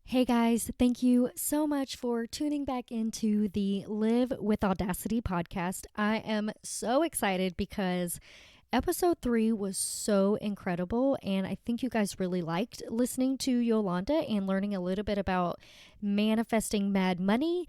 Hey guys, thank you so much for tuning back into the Live with Audacity podcast. I am so excited because episode 3 was so incredible, and I think you guys really liked listening to Yolanda and learning a little bit about manifesting mad money.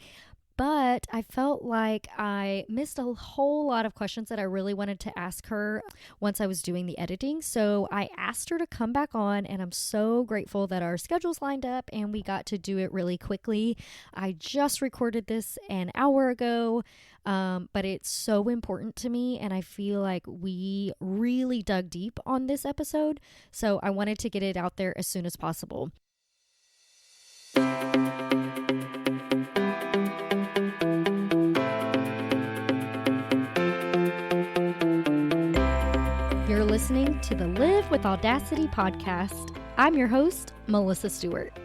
But I felt like I missed a whole lot of questions that I really wanted to ask her once I was doing the editing. So I asked her to come back on, and I'm so grateful that our schedules lined up and we got to do it really quickly. I just recorded this an hour ago, but it's so important to me, and I feel like we really dug deep on this episode. So I wanted to get it out there as soon as possible. You're listening to the Live with Audacity podcast. I'm your host, Melissa Stewart.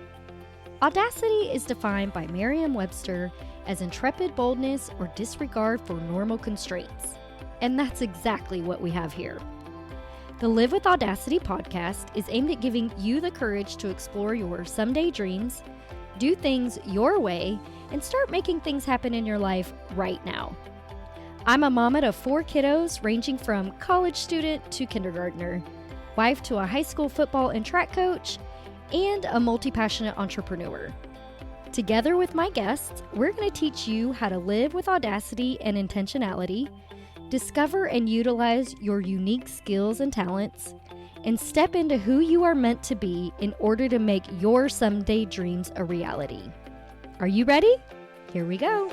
Audacity is defined by Merriam-Webster as intrepid boldness or disregard for normal constraints. And that's exactly what we have here. The Live with Audacity podcast is aimed at giving you the courage to explore your someday dreams, do things your way, and start making things happen in your life right now. I'm a mama of 4 kiddos ranging from college student to kindergartner, wife to a high school football and track coach, and a multi-passionate entrepreneur. Together with my guests, we're going to teach you how to live with audacity and intentionality, discover and utilize your unique skills and talents, and step into who you are meant to be in order to make your someday dreams a reality. Are you ready? Here we go.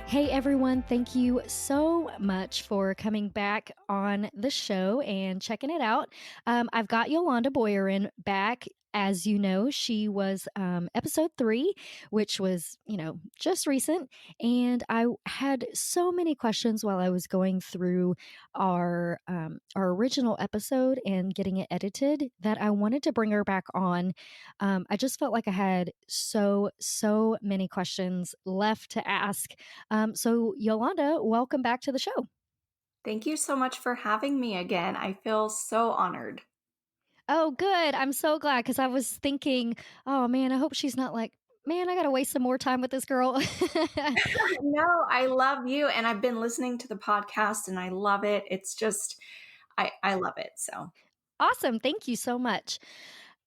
Hey everyone, thank you so much for coming back on the show and checking it out. I've got Yolanda Boyar back. As you know, she was episode 3, which was, just recent. And I had so many questions while I was going through our original episode and getting it edited that I wanted to bring her back on. I just felt like I had so many questions left to ask. So Yolanda, welcome back to the show. Thank you so much for having me again. I feel so honored. Oh, good. I'm so glad because I was thinking, oh man, I hope she's not like, man, I got to waste some more time with this girl. No, I love you. And I've been listening to the podcast and I love it. It's just, I love it. So, Awesome. Thank you so much.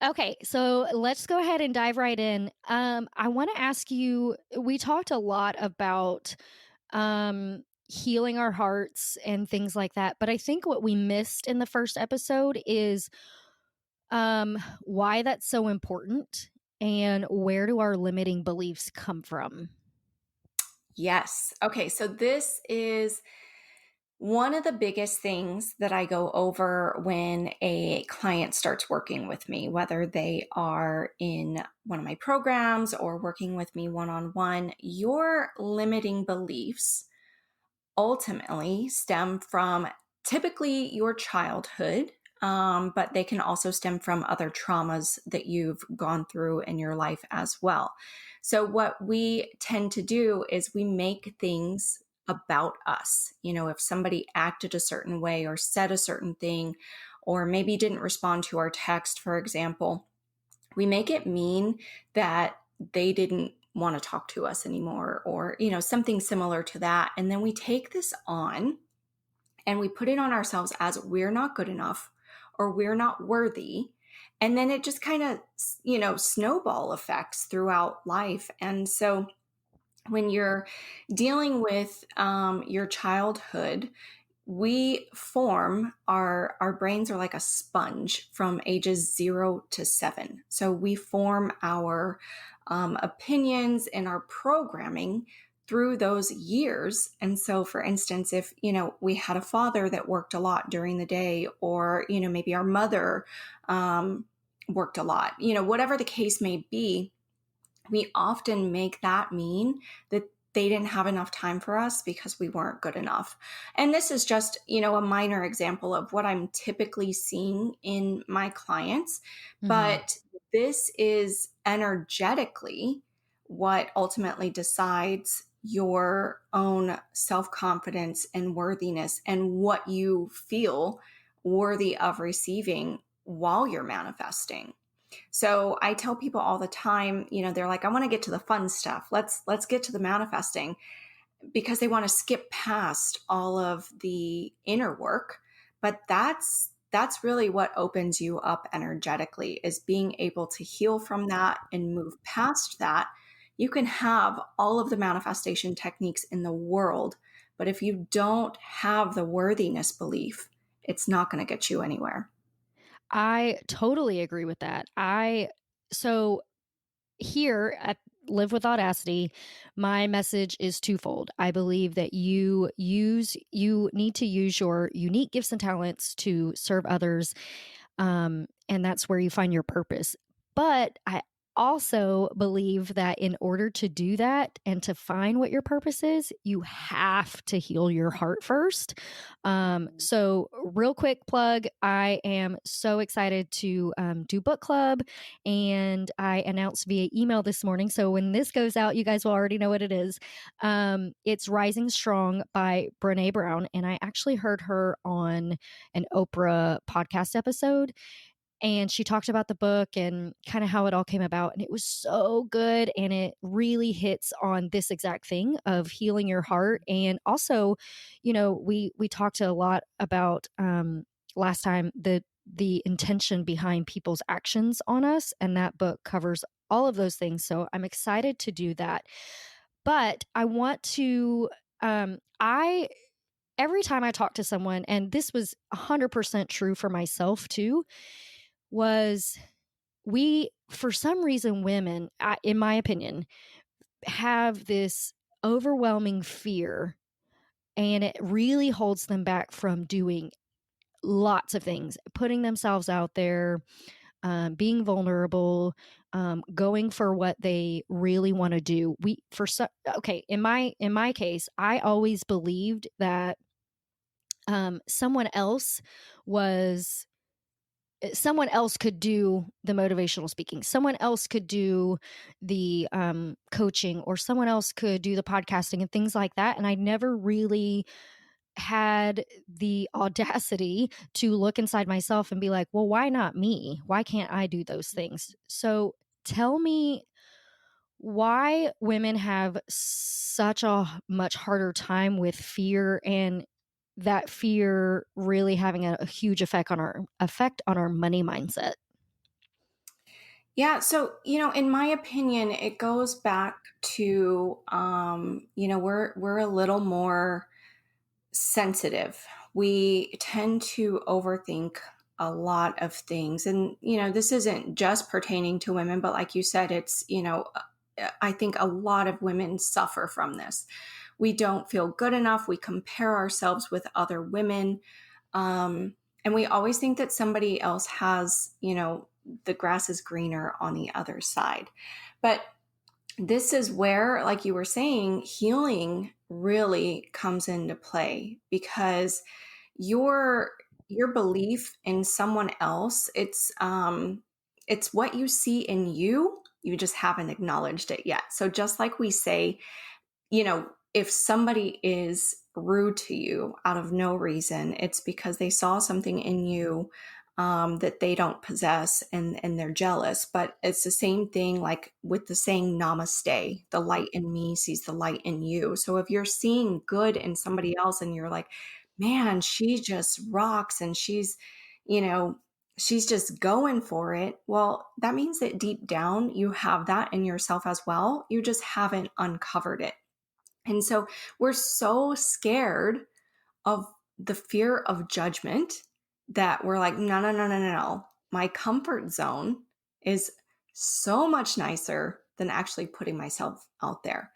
Okay, so let's go ahead and dive right in. I want to ask you, we talked a lot about healing our hearts and things like that, but I think what we missed in the first episode is why that's so important and where do our limiting beliefs come from? yes. Okay. So, this is one of the biggest things that I go over when a client starts working with me, whether they are in one of my programs or working with me one on one. Your limiting beliefs ultimately stem from typically your childhood, but they can also stem from other traumas that you've gone through in your life as well. So, what we tend to do is we make things about us. If somebody acted a certain way or said a certain thing, or maybe didn't respond to our text, for example, we make it mean that they didn't want to talk to us anymore or something similar to that, and then we take this on and we put it on ourselves as we're not good enough or we're not worthy, and then it just kind of snowball effects throughout life. And so when you're dealing with your childhood, we form our brains are like a sponge from ages 0 to 7. So we form our opinions and our programming through those years. And so, for instance, if we had a father that worked a lot during the day, or maybe our mother worked a lot, whatever the case may be, we often make that mean that they didn't have enough time for us because we weren't good enough. And this is just, a minor example of what I'm typically seeing in my clients. Mm-hmm. But this is energetically what ultimately decides your own self-confidence and worthiness and what you feel worthy of receiving while you're manifesting. So I tell people all the time, they're like, I want to get to the fun stuff. Let's get to the manifesting, because they want to skip past all of the inner work. But that's really what opens you up energetically, is being able to heal from that and move past that. You can have all of the manifestation techniques in the world, but if you don't have the worthiness belief, it's not going to get you anywhere. I totally agree with that. So here at Live with Audacity, my message is twofold. I believe that you need to use your unique gifts and talents to serve others. And that's where you find your purpose. But I also believe that in order to do that and to find what your purpose is, you have to heal your heart first. So real quick plug, I am so excited to do book club, and I announced via email this morning. So when this goes out, you guys will already know what it is. It's Rising Strong by Brene Brown. And I actually heard her on an Oprah podcast episode, and she talked about the book and kind of how it all came about. And it was so good. And it really hits on this exact thing of healing your heart. And also, we talked a lot about last time the intention behind people's actions on us. And that book covers all of those things. So I'm excited to do that. But I want to, every time I talk to someone, and this was 100% true for myself too, was for some reason, women, in my opinion, have this overwhelming fear, and it really holds them back from doing lots of things, putting themselves out there, being vulnerable, going for what they really want to do. In my case, I always believed that someone else was someone else could do the motivational speaking. Someone else could do the coaching, or someone else could do the podcasting and things like that. And I never really had the audacity to look inside myself and be like, well, why not me? Why can't I do those things? So tell me why women have such a much harder time with fear, and that fear really having a huge effect on our money mindset. Yeah. So, in my opinion, it goes back to, we're a little more sensitive. We tend to overthink a lot of things. And, this isn't just pertaining to women, but like you said, it's, I think a lot of women suffer from this. We don't feel good enough. We compare ourselves with other women. And we always think that somebody else has, the grass is greener on the other side. But this is where, like you were saying, healing really comes into play, because your belief in someone else, it's what you see in you. You just haven't acknowledged it yet. So just like we say, if somebody is rude to you out of no reason, it's because they saw something in you that they don't possess, and they're jealous. But it's the same thing like with the saying namaste, the light in me sees the light in you. So if you're seeing good in somebody else and you're like, man, she just rocks, and she's just going for it. Well, that means that deep down you have that in yourself as well. You just haven't uncovered it. And so we're so scared of the fear of judgment that we're like, no, no, no, no, no, no. My comfort zone is so much nicer than actually putting myself out there.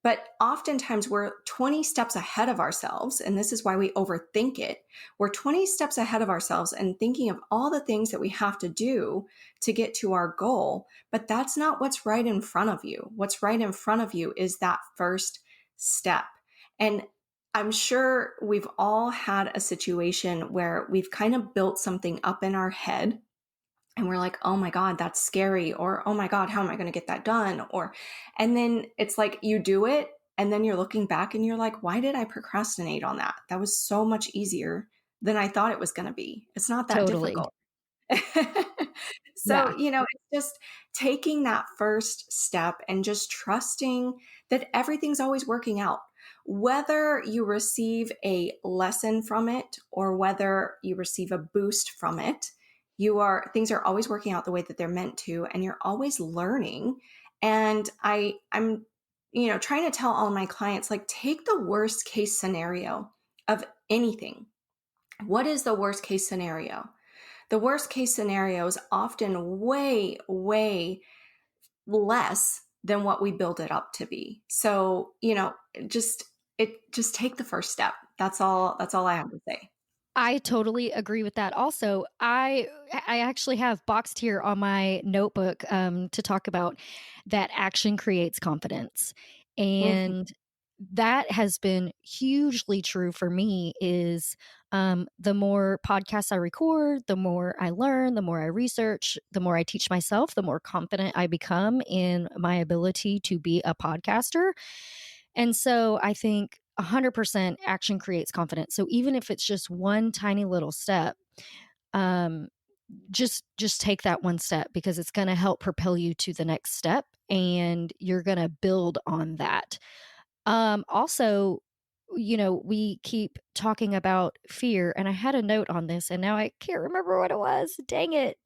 But oftentimes we're 20 steps ahead of ourselves. And this is why we overthink it. We're 20 steps ahead of ourselves and thinking of all the things that we have to do to get to our goal. But that's not what's right in front of you. What's right in front of you is that first step. And I'm sure we've all had a situation where we've kind of built something up in our head, and we're like, oh my God, that's scary. Or, oh my God, how am I going to get that done? And then it's like you do it, and then you're looking back and you're like, why did I procrastinate on that? That was so much easier than I thought it was going to be. It's not that Totally. difficult. So, Yeah. it's just taking that first step and just trusting that everything's always working out. Whether you receive a lesson from it or whether you receive a boost from it, things are always working out the way that they're meant to, and you're always learning. And I'm trying to tell all my clients, like, take the worst case scenario of anything. What is the worst case scenario? The worst case scenario is often way, way less than what we build it up to be. So, just just take the first step. That's all I have to say. I totally agree with that. Also, I actually have boxed here on my notebook to talk about that action creates confidence, Mhm. and that has been hugely true for me. Is the more podcasts I record, the more I learn, the more I research, the more I teach myself, the more confident I become in my ability to be a podcaster. And so I think 100% action creates confidence. So even if it's just one tiny little step, um, just take that one step because it's going to help propel you to the next step and you're going to build on that. Also, we keep talking about fear and I had a note on this and now I can't remember what it was. Dang it.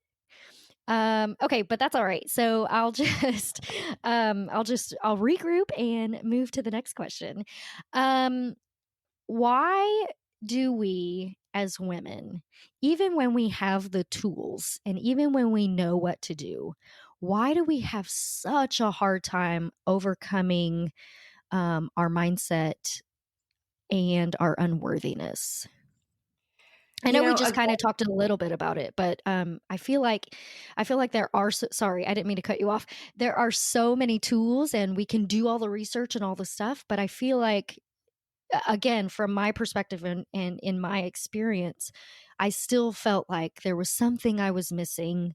Okay, but that's all right. So I'll just I'll regroup and move to the next question. Um why do we as women, even when we have the tools and even when we know what to do, why do we have such a hard time overcoming our mindset and our unworthiness? I know we just Again, kind of talked a little bit about it, but I feel like there are sorry, I didn't mean to cut you off. There are so many tools and we can do all the research and all the stuff, but I feel like again, from my perspective and in my experience, I still felt like there was something I was missing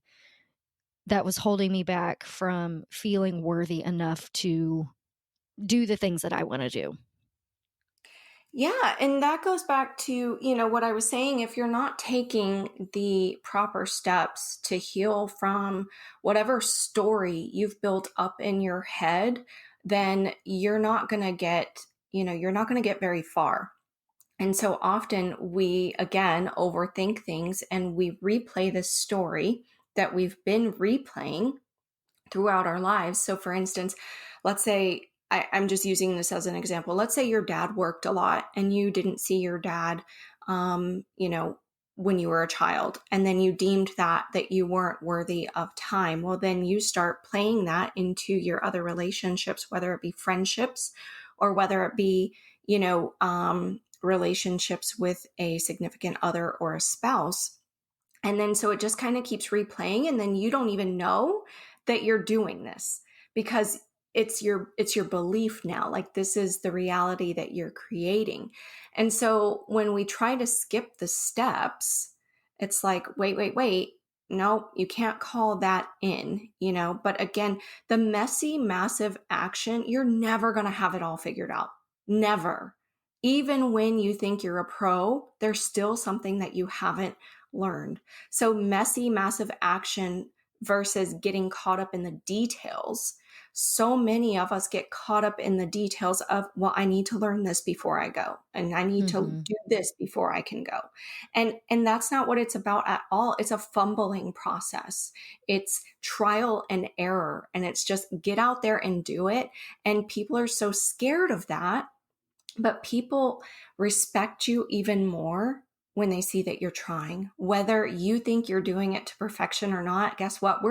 that was holding me back from feeling worthy enough to do the things that I want to do. yeah, and that goes back to, what I was saying. If you're not taking the proper steps to heal from whatever story you've built up in your head, then you're not going to get very far. And so often we, again, overthink things and we replay this story that we've been replaying throughout our lives. So, for instance, let's say I'm just using this as an example. Let's say your dad worked a lot and you didn't see your dad, um, you know, when you were a child, and then you deemed that you weren't worthy of time. Well, then you start playing that into your other relationships, whether it be friendships or whether it be, relationships with a significant other or a spouse. And then so it just kind of keeps replaying and then you don't even know that you're doing this because it's your belief now, like this is the reality that you're creating. And so when we try to skip the steps, it's like wait, no, you can't call that in. But again, the messy massive action, you're never going to have it all figured out. Never. Even when you think you're a pro, there's still something that you haven't learned. So messy, massive action versus getting caught up in the details. So many of us get caught up in the details of, well, I need to learn this before I go, and I need to Mhm. do this before I can go. And that's not what it's about at all. It's a fumbling process. It's trial and error, and it's just get out there and do it. And people are so scared of that, but people respect you even more when they see that you're trying. Whether you think you're doing it to perfection or not, guess what?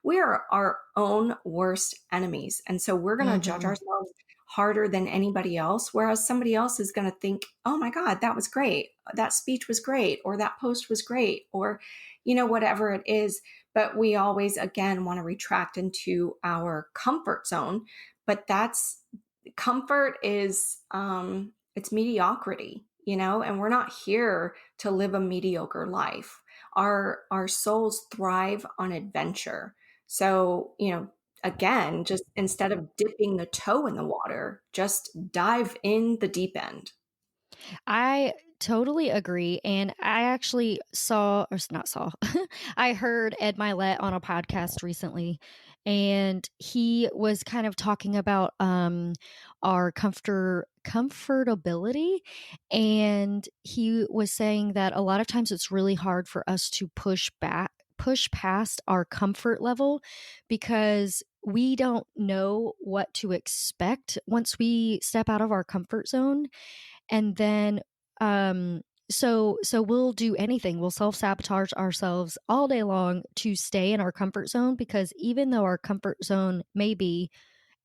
We are our own worst enemies. And so we're going to judge Mhm. ourselves harder than anybody else, whereas somebody else is going to think, "Oh my god, that was great. That speech was great, or that post was great," or whatever it is. But we always again want to retract into our comfort zone, but that's comfort is it's mediocrity, and we're not here to live a mediocre life. Our souls thrive on adventure. So, again, just instead of dipping the toe in the water, just dive in the deep end. I totally agree. And I actually saw, or not saw, I heard Ed Milet on a podcast recently, and he was kind of talking about our comfortability. And he was saying that a lot of times it's really hard for us to push past our comfort level because we don't know what to expect once we step out of our comfort zone. And then so we'll do anything. We'll self-sabotage ourselves all day long to stay in our comfort zone, because even though our comfort zone may be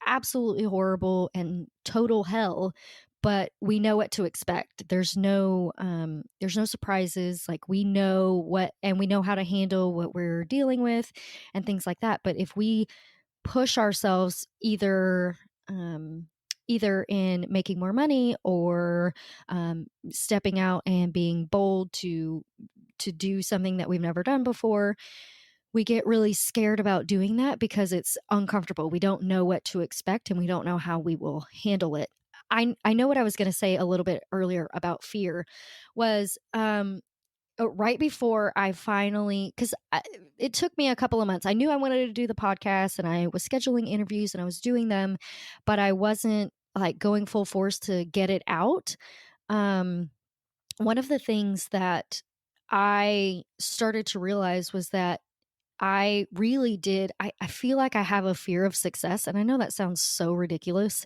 absolutely horrible and total hell, but we know what to expect. There's no surprises. Like, we know what, and we know how to handle what we're dealing with and things like that. But if we push ourselves either in making more money or stepping out and being bold to do something that we've never done before, we get really scared about doing that because it's uncomfortable. We don't know what to expect and we don't know how we will handle it. I know what I was going to say a little bit earlier about fear was right before I finally, because it took me a couple of months. I knew I wanted to do the podcast and I was scheduling interviews and I was doing them, but I wasn't like going full force to get it out. Um, One of the things that I started to realize was that I really did. I feel like I have a fear of success. And I know that sounds so ridiculous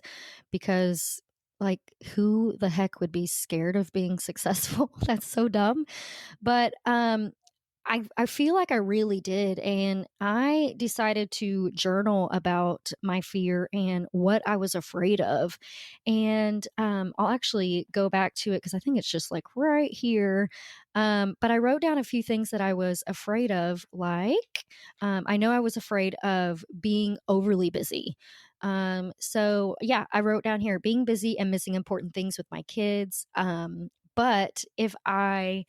because, like, who the heck would be scared of being successful? That's so dumb. But I feel like I really did. And I decided to journal about my fear and what I was afraid of. And I'll actually go back to it because I think it's just like right here. But I wrote down a few things that I was afraid of. Like, I know I was afraid of being overly busy. So, yeah, I wrote down here being busy and missing important things with my kids. But if I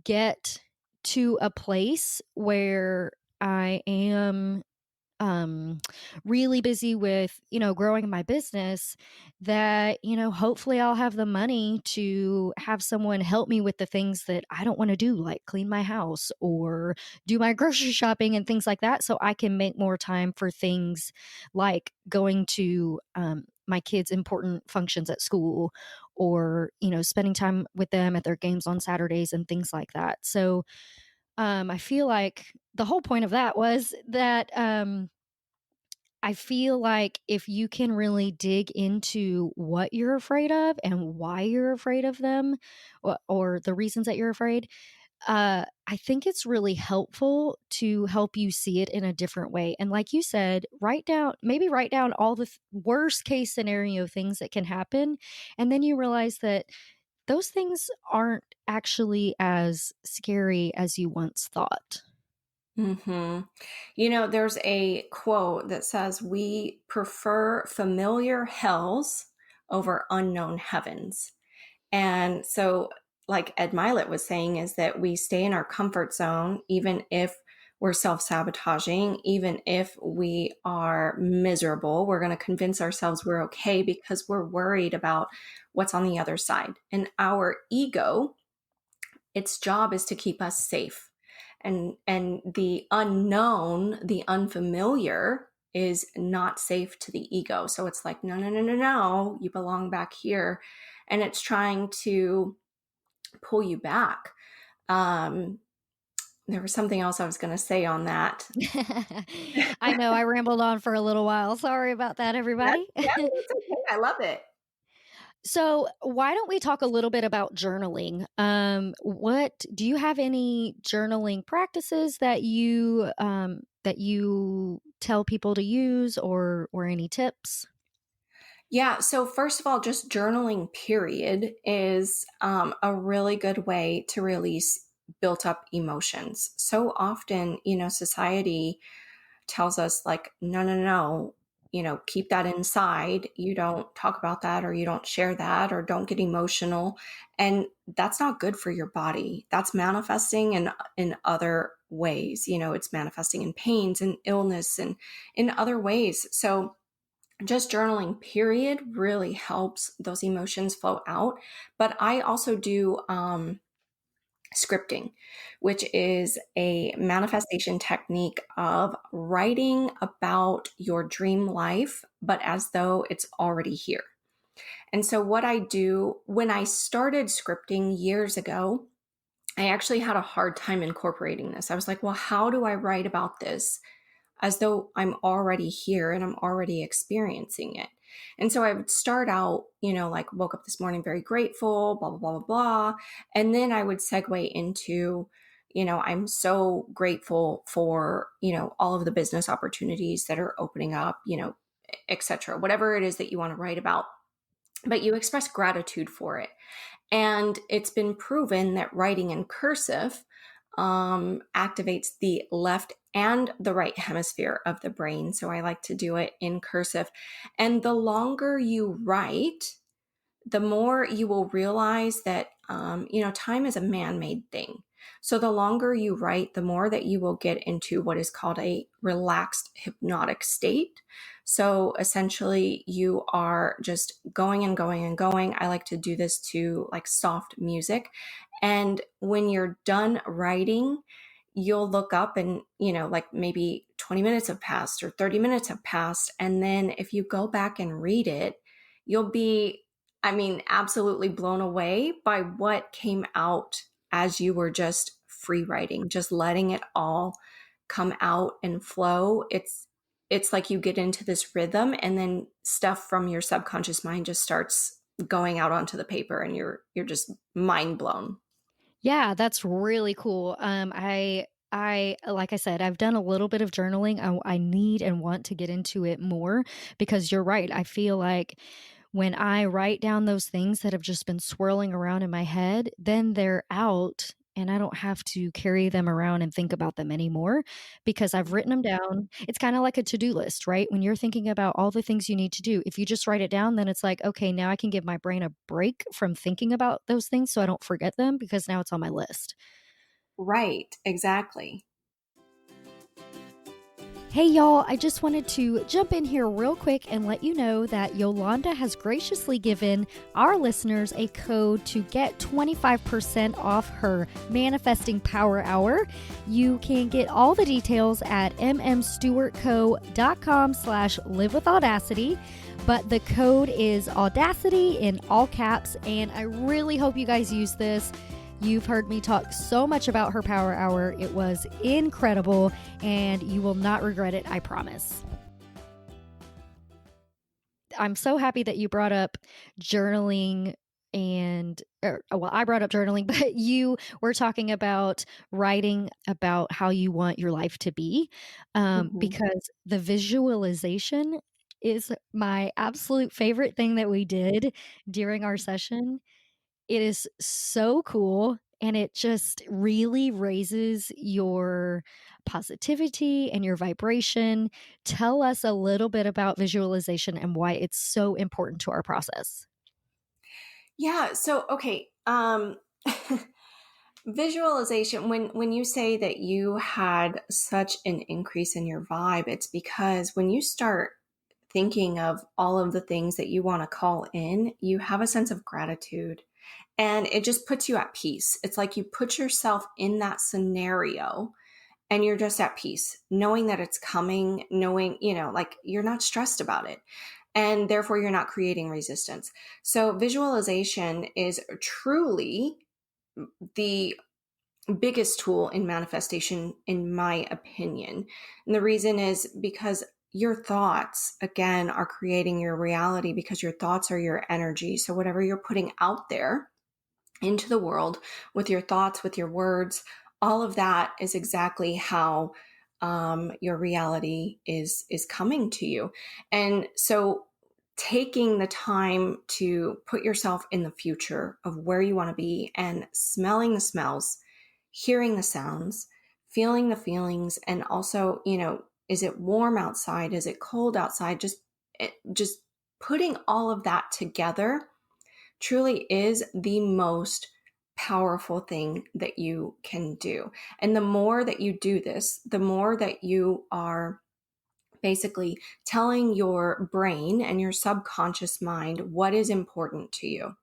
get to a place where I am um really busy with, growing my business, that, hopefully I'll have the money to have someone help me with the things that I don't want to do, like clean my house or do my grocery shopping and things like that, so I can make more time for things like going to my kids' important functions at school, or spending time with them at their games on Saturdays and things like that. So I feel like the whole point of that was that I feel like if you can really dig into what you're afraid of and why you're afraid of them, or the reasons that you're afraid, I think it's really helpful to help you see it in a different way. And like you said, write down all the worst case scenario things that can happen. And then you realize that those things aren't actually as scary as you once thought. hmm there's a quote that says, "We prefer familiar hells over unknown heavens." And so, like Ed Milet was saying, is that we stay in our comfort zone, even if we're self sabotaging, even if we are miserable, we're going to convince ourselves we're okay because we're worried about what's on the other side. And our ego, its job is to keep us safe. And the unknown, the unfamiliar, is not safe to the ego. So it's like, no, no, no, no, no, you belong back here. And it's trying to pull you back. There was something else I was going to say on that. I know I rambled on for a little while. Sorry about that, everybody. That's okay. I love it. So, why don't we talk a little bit about journaling? What do you have any journaling practices that you tell people to use, or any tips? Yeah. So, first of all, just journaling, period, is a really good way to release built up emotions. So often, society tells us, like, no, no, no, keep that inside. You don't talk about that, or you don't share that, or don't get emotional. And that's not good for your body. That's manifesting in other ways. It's manifesting in pains and illness and in other ways. So just journaling period really helps those emotions flow out. But I also do scripting, which is a manifestation technique of writing about your dream life, but as though it's already here. And so, what I do when I started scripting years ago, I actually had a hard time incorporating this. I was like, well, how do I write about this as though I'm already here and I'm already experiencing it? And so I would start out, like woke up this morning very grateful, blah, blah, blah, blah, blah. And then I would segue into, I'm so grateful for, all of the business opportunities that are opening up, et cetera, whatever it is that you want to write about. But you express gratitude for it. And it's been proven that writing in cursive activates the left and the right hemisphere of the brain. So I like to do it in cursive. And the longer you write, the more you will realize that, time is a man-made thing. So the longer you write, the more that you will get into what is called a relaxed hypnotic state. So essentially you are just going and going and going. I like to do this to like soft music. And when you're done writing, you'll look up and, like maybe 20 minutes have passed or 30 minutes have passed. And then if you go back and read it, you'll be, absolutely blown away by what came out as you were just free writing, just letting it all come out and flow. It's like you get into this rhythm and then stuff from your subconscious mind just starts going out onto the paper and you're just mind blown. Yeah, that's really cool. I like I said, I've done a little bit of journaling. I need and want to get into it more because you're right. I feel like when I write down those things that have just been swirling around in my head, then they're out and I don't have to carry them around and think about them anymore because I've written them down. It's kind of like a to-do list, right? When you're thinking about all the things you need to do, if you just write it down, then it's like, okay, now I can give my brain a break from thinking about those things so I don't forget them because now it's on my list. Right, exactly. Hey y'all, I just wanted to jump in here real quick and let you know that Yolanda has graciously given our listeners a code to get 25% off her Manifesting Power Hour. You can get all the details at mmstewartco.com/livewithaudacity. But the code is Audacity in all caps, and I really hope you guys use this. You've heard me talk so much about her power hour. It was incredible, and you will not regret it, I promise. I'm so happy that you brought up journaling I brought up journaling, but you were talking about writing about how you want your life to be, Mhm. because the visualization is my absolute favorite thing that we did during our session. It is so cool, and it just really raises your positivity and your vibration. Tell us a little bit about visualization and why it's so important to our process. Yeah, so okay, visualization, when you say that you had such an increase in your vibe, it's because when you start thinking of all of the things that you want to call in, you have a sense of gratitude and it just puts you at peace. It's like you put yourself in that scenario and you're just at peace, knowing that it's coming, knowing, like you're not stressed about it. And therefore, you're not creating resistance. So, visualization is truly the biggest tool in manifestation, in my opinion. And the reason is because your thoughts, again, are creating your reality because your thoughts are your energy. So, whatever you're putting out there into the world with your thoughts, with your words, all of that is exactly how your reality is coming to you. And so taking the time to put yourself in the future of where you want to be and smelling the smells, hearing the sounds, feeling the feelings, and also, is it warm outside? Is it cold outside? Just putting all of that together truly is the most powerful thing that you can do. And the more that you do this, the more that you are basically telling your brain and your subconscious mind what is important to you.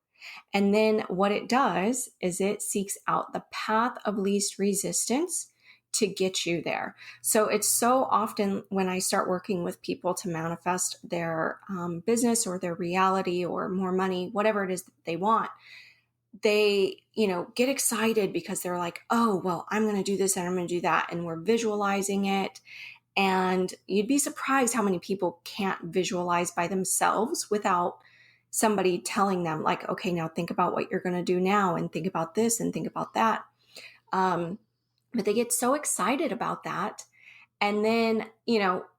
And then what it does is it seeks out the path of least resistance to get you there. So it's so often when I start working with people to manifest their business or their reality or more money, whatever it is that they want, they, get excited because they're like, oh, well, I'm going to do this and I'm going to do that. And we're visualizing it. And you'd be surprised how many people can't visualize by themselves without somebody telling them, like, okay, now think about what you're going to do now and think about this and think about that. But they get so excited about that. And then,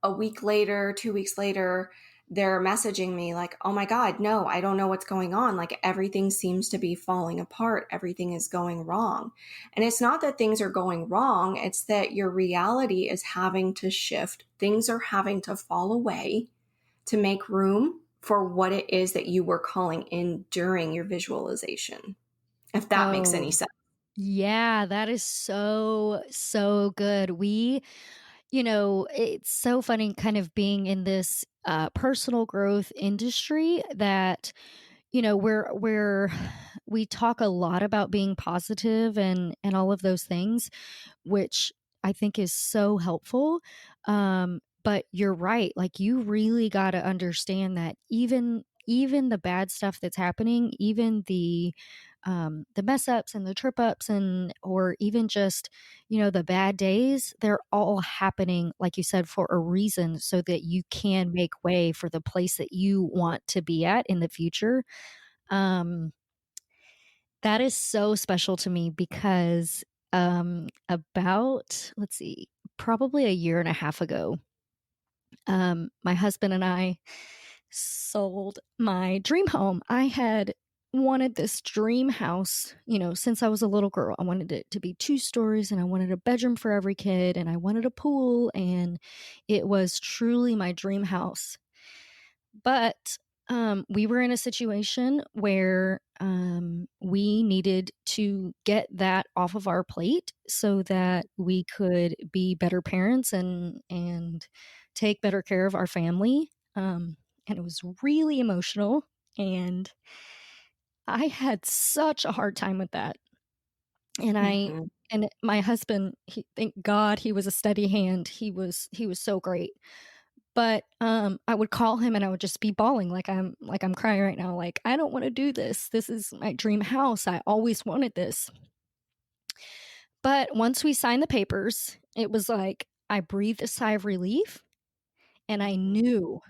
a week later, 2 weeks later, they're messaging me like, oh my God, no, I don't know what's going on. Like everything seems to be falling apart. Everything is going wrong. And it's not that things are going wrong. It's that your reality is having to shift. Things are having to fall away to make room for what it is that you were calling in during your visualization, if that makes any Oh, sense. yeah, that is so, so good. It's so funny kind of being in this personal growth industry that, we talk a lot about being positive and all of those things, which I think is so helpful. But you're right. Like you really got to understand that even the bad stuff that's happening, even the mess ups and the trip ups and or even just the bad days, they're all happening like you said for a reason so that you can make way for the place that you want to be at in the future. um that is so special to me because about let's see, probably a year and a half ago, my husband and I sold my dream home. I had wanted this dream house, since I was a little girl. I wanted it to be 2 stories and I wanted a bedroom for every kid and I wanted a pool, and it was truly my dream house. But we were in a situation where we needed to get that off of our plate so that we could be better parents and take better care of our family. And it was really emotional, and I had such a hard time with that. And I Mhm. and my husband, thank God he was a steady hand. He was so great. But, I would call him and I would just be bawling like I'm crying right now, like, "I don't wanna do this. This is my dream house. I always wanted this." But once we signed the papers, it was like I breathed a sigh of relief, and I knew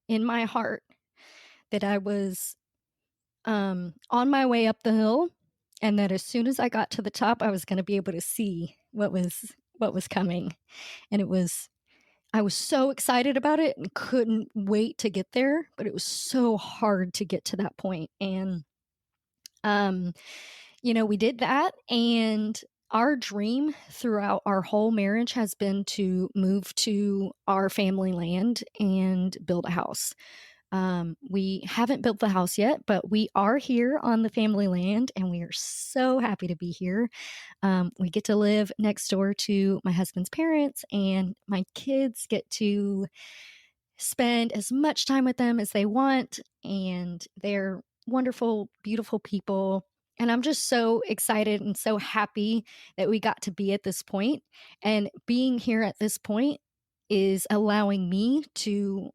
in my heart that I was, on my way up the hill, and that as soon as I got to the top, I was gonna be able to see what was coming, and I was so excited about it and couldn't wait to get there, but it was so hard to get to that point. And, um, we did that. And our dream throughout our whole marriage has been to move to our family land and build a house. We haven't built the house yet, but we are here on the family land and we are so happy to be here. We get to live next door to my husband's parents, and my kids get to spend as much time with them as they want. And they're wonderful, beautiful people. And I'm just so excited and so happy that we got to be at this point. And being here at this point is allowing me to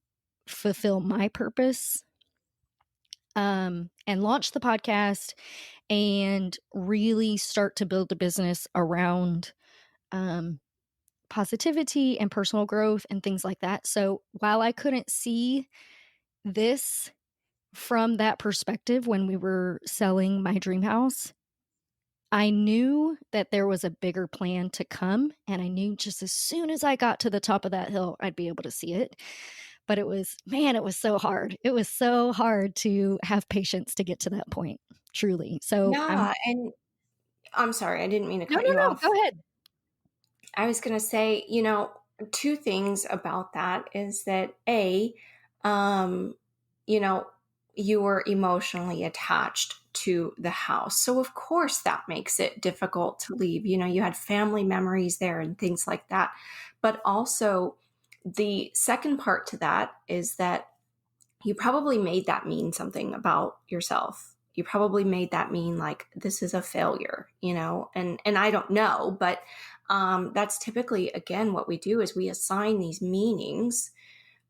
fulfill my purpose, and launch the podcast and really start to build a business around um, positivity and personal growth and things like that. So while I couldn't see this from that perspective when we were selling my dream house, I knew that there was a bigger plan to come. And I knew just as soon as I got to the top of that hill, I'd be able to see it. But it was, man, it was so hard. It was so hard to have patience to get to that point, truly. So Yeah. And I'm sorry, I didn't mean to no, cut no, you no, go off. ahead. I was going to say, two things about that is that um, you know, you were emotionally attached to the house. So of course that makes it difficult to leave. You had family memories there and things like that. But also The second part to that is that you probably made that mean something about yourself. You probably made that mean like this is a failure, and I don't know, but that's typically again what we do is we assign these meanings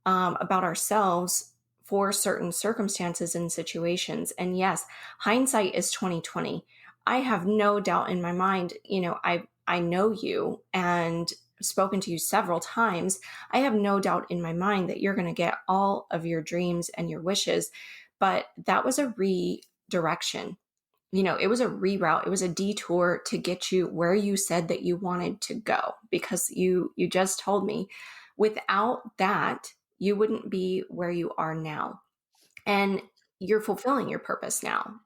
about ourselves for certain circumstances and situations. And yes, hindsight is 2020. I have no doubt in my mind, I know you and spoken to you several times. I have no doubt in my mind that you're going to get all of your dreams and your wishes. But that was a redirection. It was a reroute. It was a detour to get you where you said that you wanted to go, because you just told me without that, you wouldn't be where you are now. And you're fulfilling your purpose now.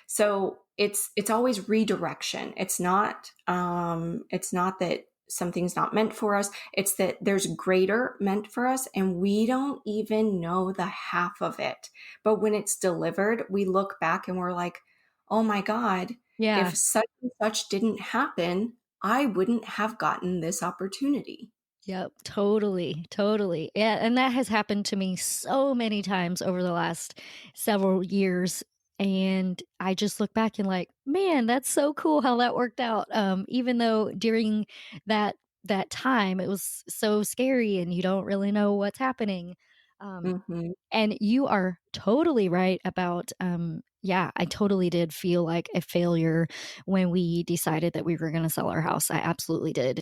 So it's always redirection. It's not that something's not meant for us. It's that there's greater meant for us and we don't even know the half of it. But when it's delivered, we look back and we're like, oh my God, Yeah. if such and such didn't happen, I wouldn't have gotten this opportunity. Yep, totally, totally. Yeah, and that has happened to me so many times over the last several years. And I just look back and like, man, that's so cool how that worked out. Even though during that that time it was so scary and you don't really know what's happening. Um, Hmm. and you are totally right about yeah, I totally did feel like a failure when we decided that we were going to sell our house. I absolutely did.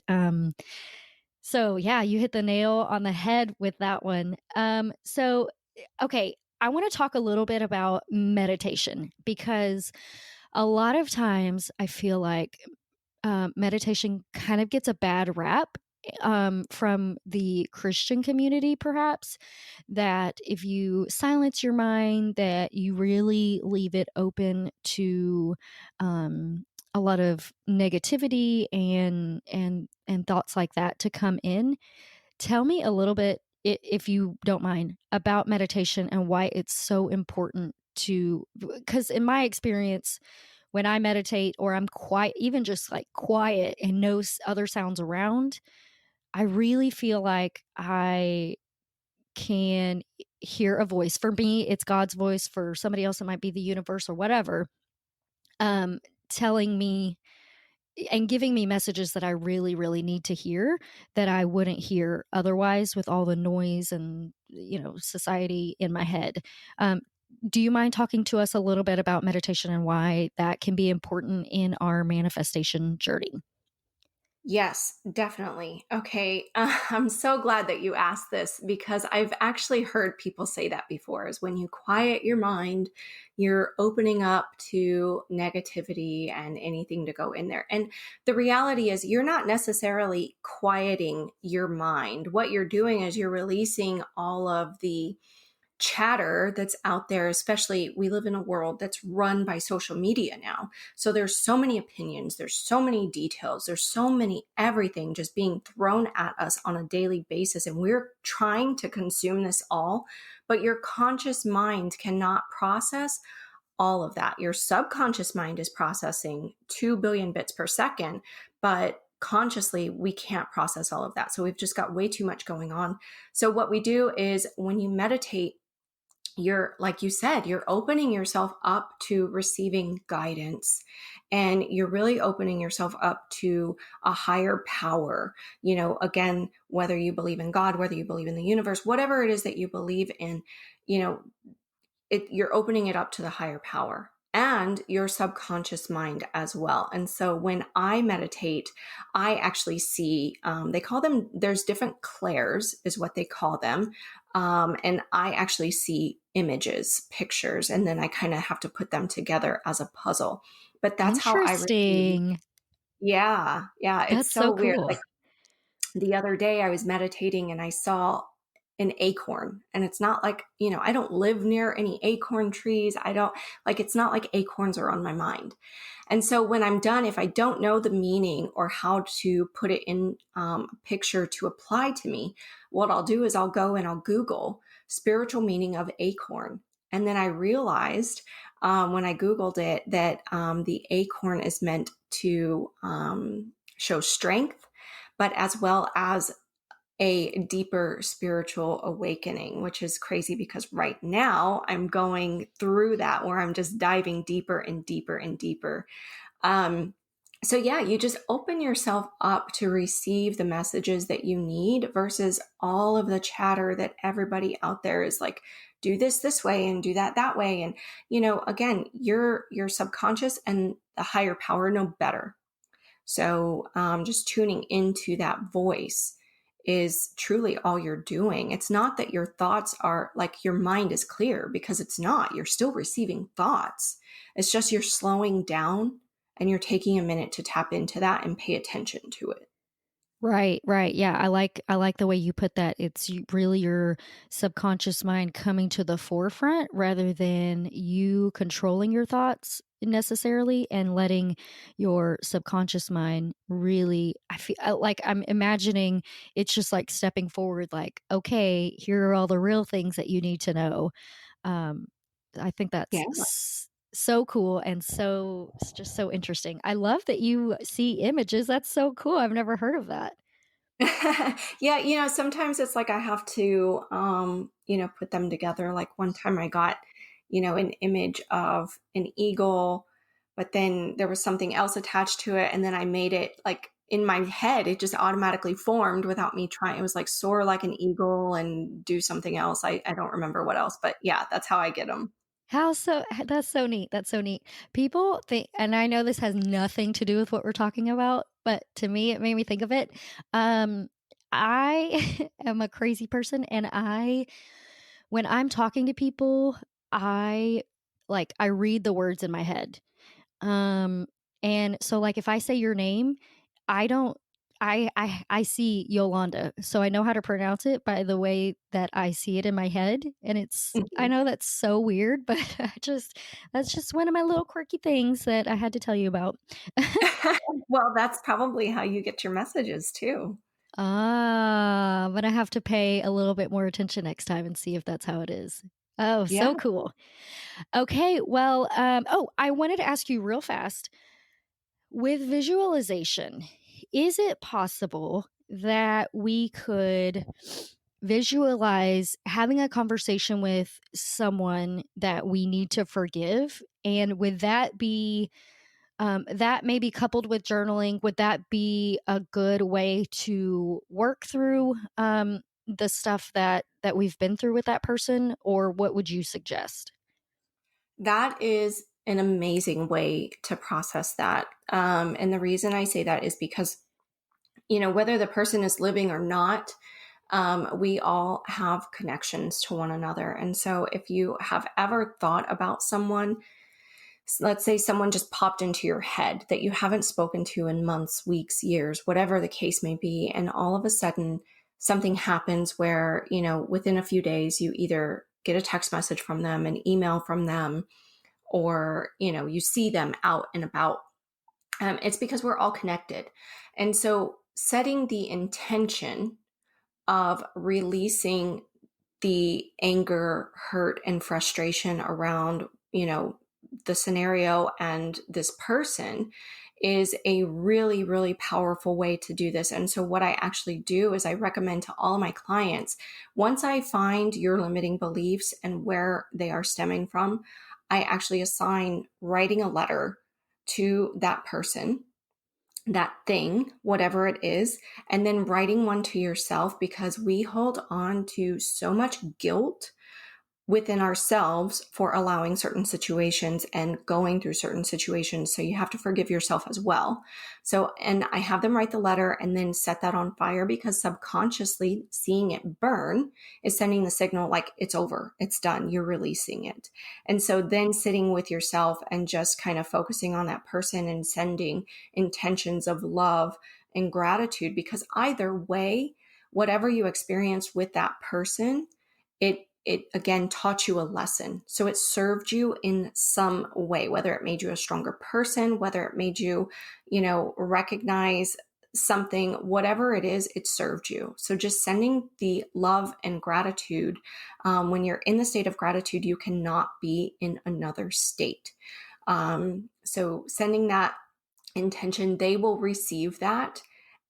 So yeah, you hit the nail on the head with that one. Okay, I want to talk a little bit about meditation because a lot of times I feel like meditation kind of gets a bad rap from the Christian community, perhaps, that if you silence your mind, that you really leave it open to a lot of negativity and thoughts like that to come in. Tell me a little bit, if you don't mind, about meditation and why it's so important to, because in my experience, when I meditate or I'm quiet, even just like quiet and no other sounds around, I really feel like I can hear a voice. For me, it's God's voice. For somebody else, it might be the universe or whatever, um, telling me and giving me messages that I really, really need to hear that I wouldn't hear otherwise with all the noise and, society in my head. Um, do you mind talking to us a little bit about meditation and why that can be important in our manifestation journey? Yes, definitely. Okay. I'm so glad that you asked this because I've actually heard people say that before is when you quiet your mind, you're opening up to negativity and anything to go in there. And the reality is you're not necessarily quieting your mind. What you're doing is you're releasing all of the chatter that's out there, especially we live in a world that's run by social media now. So there's so many opinions, there's so many details, there's so many everything just being thrown at us on a daily basis. And we're trying to consume this all, but your conscious mind cannot process all of that. Your subconscious mind is processing 2 billion bits per second, but consciously we can't process all of that. So we've just got way too much going on. So what we do is when you meditate, you're, like you said, you're opening yourself up to receiving guidance, and you're really opening yourself up to a higher power. Again, whether you believe in God, whether you believe in the universe, whatever it is that you believe in, you know you're opening it up to the higher power and your subconscious mind as well. And so when I meditate, I actually see, they call them, there's different clairs is what they call them. And I actually see images, pictures, and then I kind of have to put them together as a puzzle. But that's how I receive. Interesting. Yeah. Yeah. It's That's so so weird. cool. Like the other day I was meditating and I saw an acorn, and it's not like, I don't live near any acorn trees. I don't like, it's not like acorns are on my mind. And so when I'm done, if I don't know the meaning or how to put it in a picture to apply to me, what I'll do is I'll go and I'll Google spiritual meaning of acorn. And then I realized when I Googled it that the acorn is meant to show strength, but as well as a deeper spiritual awakening, which is crazy because right now I'm going through that where I'm just diving deeper and deeper and deeper. Um, so yeah, you just open yourself up to receive the messages that you need versus all of the chatter that everybody out there is like, do this way and do that way. And, again, your subconscious and the higher power know better. So just tuning into that voice is truly all you're doing. It's not that your thoughts are like your mind is clear, because it's not. You're still receiving thoughts. It's just you're slowing down and you're taking a minute to tap into that and pay attention to it. Right, right. Yeah, I like the way you put that. It's really your subconscious mind coming to the forefront rather than you controlling your thoughts necessarily and letting your subconscious mind really I feel like I'm imagining it's just like stepping forward like, "Okay, here are all the real things that you need to know." Um, I think that's Yeah. so cool and so it's just so interesting. I love that you see images. That's so cool. I've never heard of that. Yeah, sometimes it's like I have to put them together. Like one time I got, an image of an eagle, but then there was something else attached to it, and then I made it like in my head, it just automatically formed without me trying. It was like soar like an eagle and do something else. I don't remember what else, but yeah, that's how I get them. That's so neat. That's so neat. People think, and I know this has nothing to do with what we're talking about, but to me, it made me think of it. Um, I am a crazy person, and when I'm talking to people, I I read the words in my head. Um, and so, like, if I say your name, I don't I see Yolanda, so I know how to pronounce it by the way that I see it in my head, and I know that's so weird, but that's just one of my little quirky things that I had to tell you about. Well, that's probably how you get your messages too. But I have to pay a little bit more attention next time and see if that's how it is. Oh, Yeah. so cool. Okay, well, I wanted to ask you real fast. With visualization, is it possible that we could visualize having a conversation with someone that we need to forgive? And would that be that maybe coupled with journaling? Would that be a good way to work through the stuff that we've been through with that person? Or what would you suggest? That is an amazing way to process that. And the reason I say that is because, whether the person is living or not, we all have connections to one another. And so if you have ever thought about someone, let's say someone just popped into your head that you haven't spoken to in months, weeks, years, whatever the case may be, and all of a sudden something happens where, within a few days, you either get a text message from them, an email from them, or you see them out and about, it's because we're all connected. And so setting the intention of releasing the anger, hurt, and frustration around the scenario and this person is a really, really powerful way to do this. And so what I actually do is I recommend to all of my clients, once I find your limiting beliefs and where they are stemming from, I actually assign writing a letter to that person, that thing, whatever it is, and then writing one to yourself, because we hold on to so much guilt within ourselves for allowing certain situations and going through certain situations. So you have to forgive yourself as well. So, and I have them write the letter and then set that on fire, because subconsciously seeing it burn is sending the signal like it's over, it's done, you're releasing it. And so then sitting with yourself and just kind of focusing on that person and sending intentions of love and gratitude, because either way, whatever you experience with that person, it again taught you a lesson. So it served you in some way, whether it made you a stronger person, whether it made you, recognize something, whatever it is, it served you. So just sending the love and gratitude. When you're in the state of gratitude, you cannot be in another state. So sending that intention, they will receive that.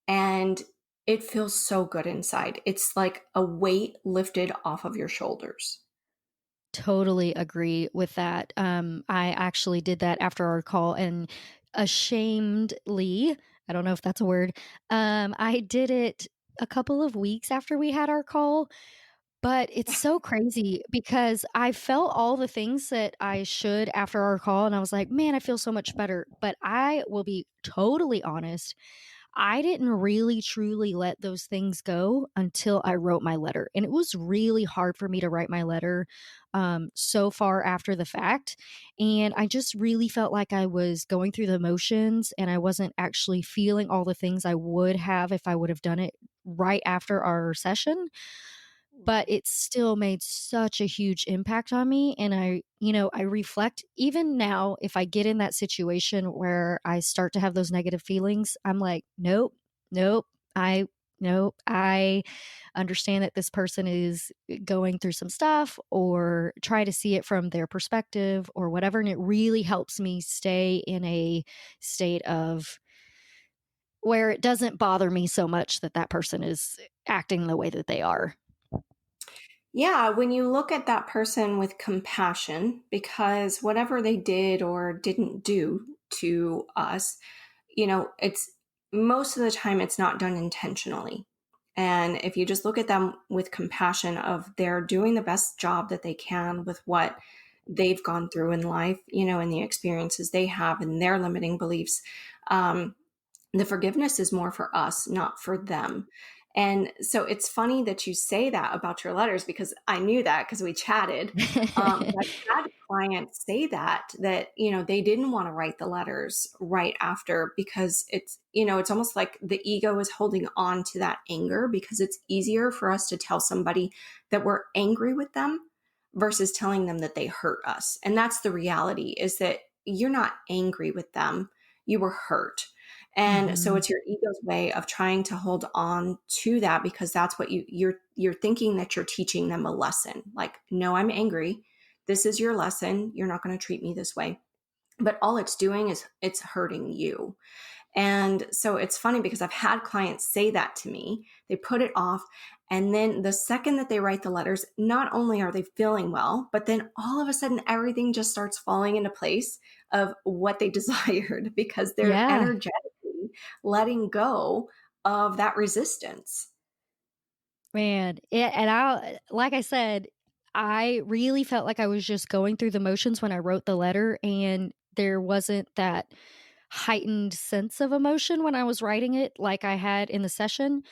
And it feels so good inside. It's like a weight lifted off of your shoulders. Totally agree with that. I actually did that after our call and ashamedly, I don't know if that's a word, I did it a couple of weeks after we had our call, but it's so crazy because I felt all the things that I should after our call, and I was like, "Man, I feel so much better." But I will be totally honest, I didn't really truly let those things go until I wrote my letter. And it was really hard for me to write my letter so far after the fact. And I just really felt like I was going through the motions and I wasn't actually feeling all the things I would have if I would have done it right after our session, but it still made such a huge impact on me, and I reflect even now if I get in that situation where I start to have those negative feelings, I'm like, "Nope, nope, I nope, I understand that this person is going through some stuff," or try to see it from their perspective or whatever, and it really helps me stay in a state of where it doesn't bother me so much that that person is acting the way that they are. Yeah, when you look at that person with compassion, because whatever they did or didn't do to us, it's most of the time it's not done intentionally. And if you just look at them with compassion of they're doing the best job that they can with what they've gone through in life, and the experiences they have and their limiting beliefs, um, the forgiveness is more for us, not for them. And so it's funny that you say that about your letters because I knew that because we chatted. But I've had clients say that they didn't want to write the letters right after because it's almost like the ego is holding on to that anger because it's easier for us to tell somebody that we're angry with them versus telling them that they hurt us. And that's the reality is that you're not angry with them. You were hurt. And so Mhm. it's your ego's way of trying to hold on to that because that's what you're thinking that you're teaching them a lesson. Like, no, I'm angry. This is your lesson. You're not going to treat me this way. But all it's doing is it's hurting you. And so it's funny because I've had clients say that to me. They put it off. And then the second that they write the letters, not only are they feeling well, but then all of a sudden everything just starts falling into place of what they desired because they're Yeah, energetically letting go of that resistance. man, and I like I said, I really felt like I was just going through the motions when I wrote the letter, and there wasn't that heightened sense of emotion when I was writing it like I had in the session.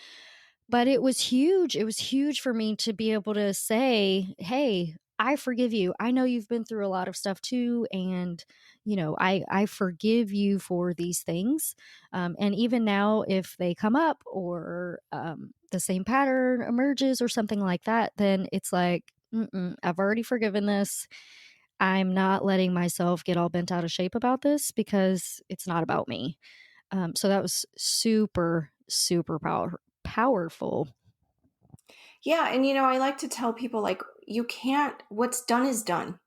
But it was huge. It was huge for me to be able to say, "Hey, I forgive you. I know you've been through a lot of stuff too, and I forgive you for these things. And even now, if they come up or the same pattern emerges or something like that, then it's like, I've already forgiven this. I'm not letting myself get all bent out of shape about this because it's not about me." So that was super, super powerful. Yeah. And, I like to tell people like, you can't, what's done is done.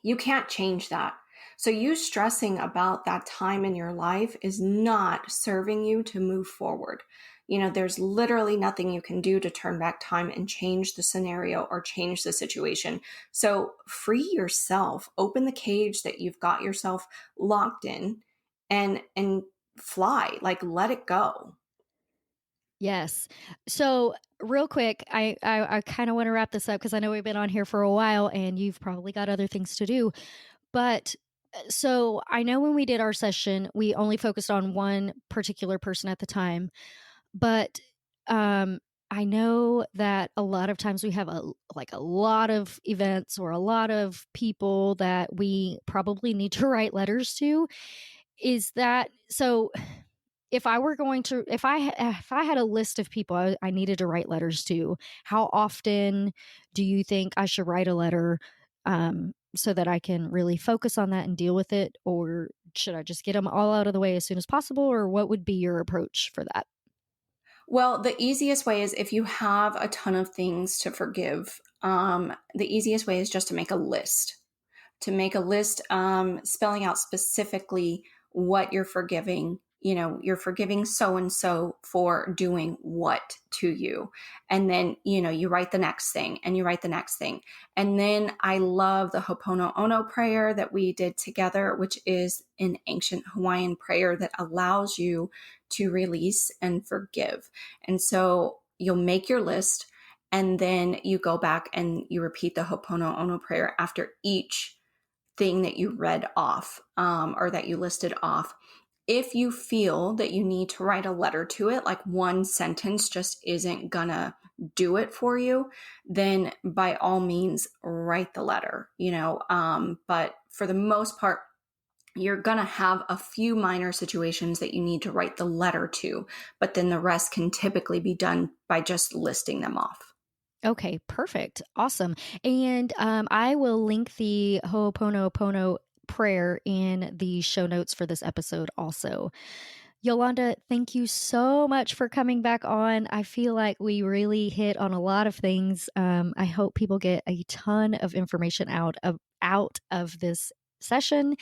You can't change that. So, you stressing about that time in your life is not serving you to move forward. There's literally nothing you can do to turn back time and change the scenario or change the situation. So, free yourself, open the cage that you've got yourself locked in and fly, like let it go. Yes. So, real quick, I kind of want to wrap this up because I know we've been on here for a while and you've probably got other things to do. But so I know when we did our session, we only focused on one particular person at the time. But um, I know that a lot of times we have a lot of events or a lot of people that we probably need to write letters to. Is that so? If I were going to if I had a list of people I needed to write letters to, how often do you think I should write a letter, so that I can really focus on that and deal with it? Or should I just get them all out of the way as soon as possible? Or what would be your approach for that? Well, the easiest way is if you have a ton of things to forgive, the easiest way is just to make a list. To make a list spelling out specifically what you're forgiving you're forgiving so and so for doing what to you. And then, you write the next thing and you write the next thing. And then I love the Ho'oponopono prayer that we did together, which is an ancient Hawaiian prayer that allows you to release and forgive. And so you'll make your list, and then you go back and you repeat the Ho'oponopono prayer after each thing that you read off, or that you listed off. If you feel that you need to write a letter to it, like one sentence just isn't gonna do it for you, then by all means write the letter, but for the most part, you're gonna have a few minor situations that you need to write the letter to, but then the rest can typically be done by just listing them off. Okay, perfect. Awesome. And I will link the Ho'oponopono prayer in the show notes for this episode also. Yolanda, thank you so much for coming back on. I feel like we really hit on a lot of things. I hope people get a ton of information out of this session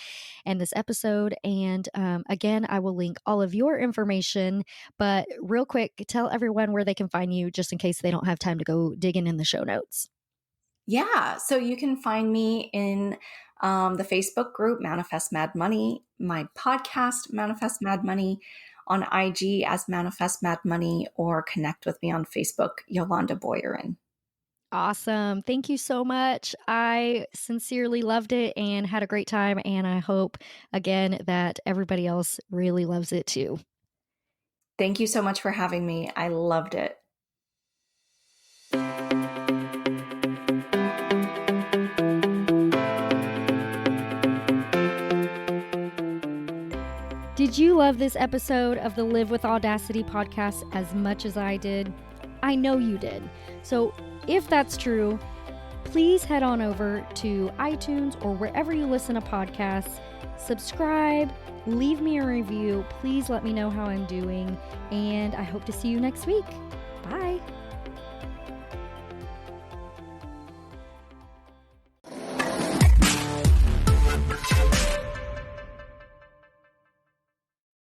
and this episode. And again, I will link all of your information. But real quick, tell everyone where they can find you just in case they don't have time to go digging in the show notes. Yeah. So you can find me in the Facebook group, Manifest Mad Money, my podcast, Manifest Mad Money, on IG as Manifest Mad Money, or connect with me on Facebook, Yolanda Boyar. Awesome. Thank you so much. I sincerely loved it and had a great time. And I hope, again, that everybody else really loves it too. Thank you so much for having me. I loved it. Did you love this episode of the Live with Audacity podcast as much as I did? I know you did. So if that's true, please head on over to iTunes or wherever you listen to podcasts, subscribe, leave me a review. Please let me know how I'm doing, and I hope to see you next week. Bye.